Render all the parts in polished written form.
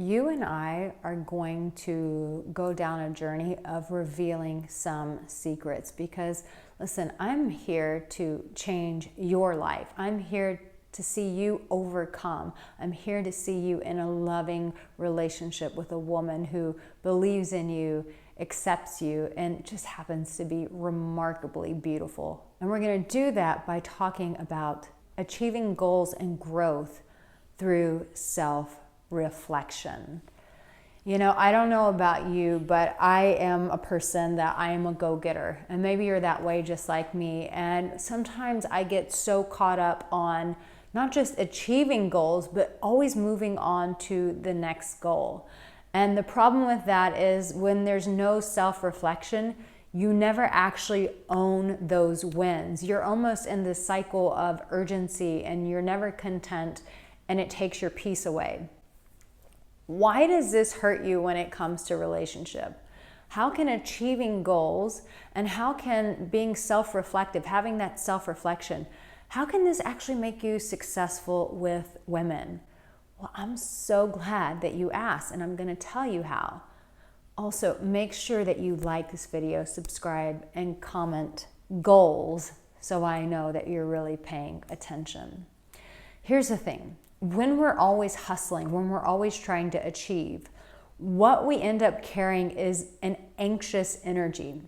You and I are going to go down a journey of revealing some secrets because, listen, I'm here to change your life. I'm here to see you overcome. I'm here to see you in a loving relationship with a woman who believes in you, accepts you, and just happens to be remarkably beautiful. And we're going to do that by talking about achieving goals and growth through self-reflection. You know, I don't know about you, but I am a person that I am a go-getter. And maybe you're that way just like me. And sometimes I get so caught up on not just achieving goals, but always moving on to the next goal. And the problem with that is when there's no self-reflection, you never actually own those wins. You're almost in this cycle of urgency and you're never content, and it takes your peace away. Why does this hurt you when it comes to relationship? How can achieving goals and how can being self-reflective, having that self-reflection, how can this actually make you successful with women? Well, I'm so glad that you asked, and I'm going to tell you how. Also, make sure that you like this video, subscribe, and comment goals so I know that you're really paying attention. Here's the thing. When we're always hustling, when we're always trying to achieve, what we end up carrying is an anxious energy.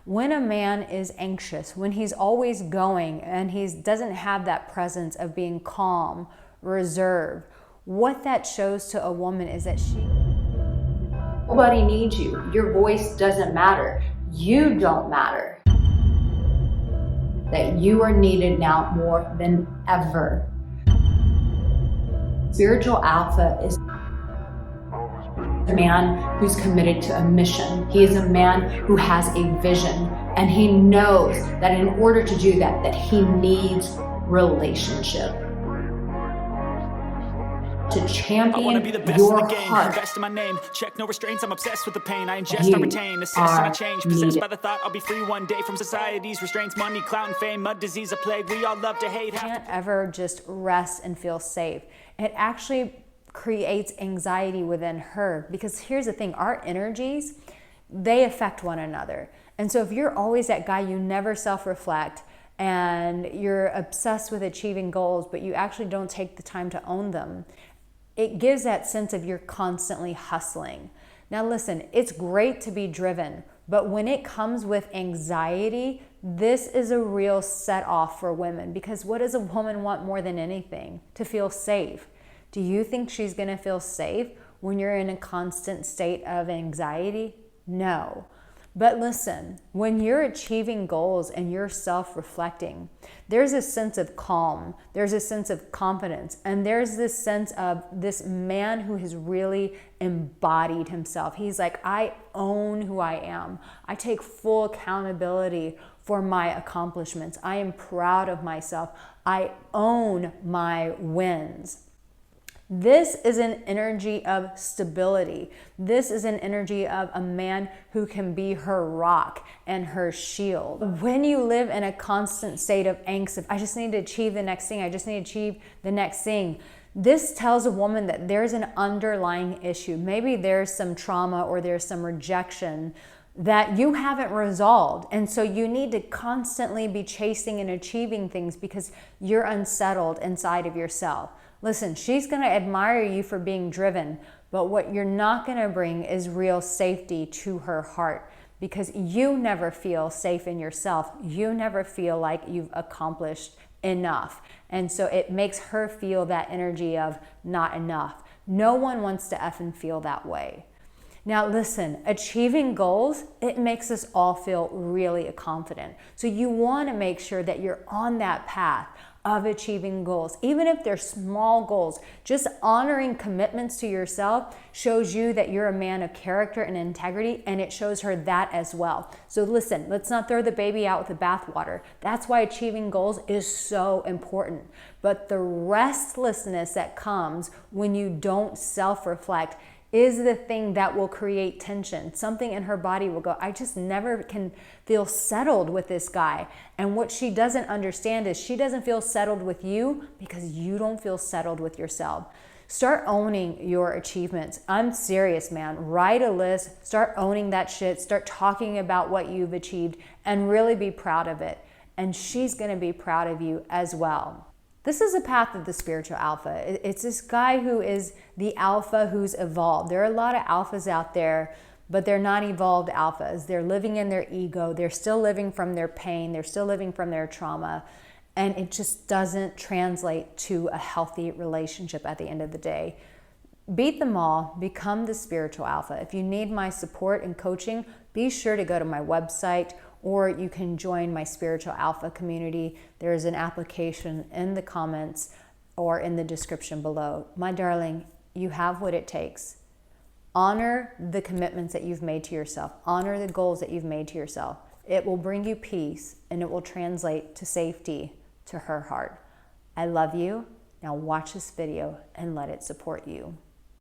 When a man is anxious, when he's always going and he doesn't have that presence of being calm, reserved, what that shows to a woman is that nobody needs you. Your voice doesn't matter. You don't matter. That you are needed now more than ever. Spiritual alpha is a man who's committed to a mission. He is a man who has a vision, and he knows that in order to do that, that he needs relationship. To champion I wanna be the best your in the game, heart. best in my name. Check no restraints, I'm obsessed with the pain. I ingest, I retain, assess, and I change. Possessed by the thought I'll be free one day from society's restraints, money, clout, and fame, mud, disease, a plague. We all love to hate. You can't ever just rest and feel safe. It actually creates anxiety within her, because here's the thing, our energies, they affect one another. And so if you're always that guy, you never self-reflect, and you're obsessed with achieving goals, but you actually don't take the time to own them, it gives that sense of you're constantly hustling. Now listen, it's great to be driven, but when it comes with anxiety, this is a real set off for women, because what does a woman want more than anything? To feel safe. Do you think she's gonna feel safe when you're in a constant state of anxiety? No. But listen, when you're achieving goals and you're self-reflecting, there's a sense of calm, there's a sense of confidence, and there's this sense of this man who has really embodied himself. He's like, I own who I am. I take full accountability for my accomplishments. I am proud of myself. I own my wins. This is an energy of stability. This is an energy of a man who can be her rock and her shield. When you live in a constant state of angst, of I just need to achieve the next thing, I just need to achieve the next thing, this tells a woman that there's an underlying issue. Maybe there's some trauma or there's some rejection that you haven't resolved. And so you need to constantly be chasing and achieving things because you're unsettled inside of yourself. Listen, she's going to admire you for being driven, but what you're not going to bring is real safety to her heart, because you never feel safe in yourself. You never feel like you've accomplished enough. And so it makes her feel that energy of not enough. No one wants to effing feel that way. Now listen, achieving goals, it makes us all feel really confident. So you want to make sure that you're on that path of achieving goals. Even if they're small goals, just honoring commitments to yourself shows you that you're a man of character and integrity, and it shows her that as well. So listen, let's not throw the baby out with the bathwater. That's why achieving goals is so important. But the restlessness that comes when you don't self-reflect is the thing that will create tension. Something in her body will go, I just never can feel settled with this guy. And what she doesn't understand is she doesn't feel settled with you because you don't feel settled with yourself. Start owning your achievements. I'm serious, man. Write a list, start owning that shit, start talking about what you've achieved, and really be proud of it. And she's gonna be proud of you as well. This is a path of the spiritual alpha. It's this guy who is the alpha who's evolved. There are a lot of alphas out there, but they're not evolved alphas. They're living in their ego. They're still living from their pain. They're still living from their trauma. And it just doesn't translate to a healthy relationship at the end of the day. Beat them all, become the spiritual alpha. If you need my support and coaching, be sure to go to my website, or you can join my spiritual alpha community. There's an application in the comments or in the description below. My darling, you have what it takes. Honor the commitments that you've made to yourself. Honor the goals that you've made to yourself. It will bring you peace, and it will translate to safety to her heart. I love you. Now watch this video and let it support you.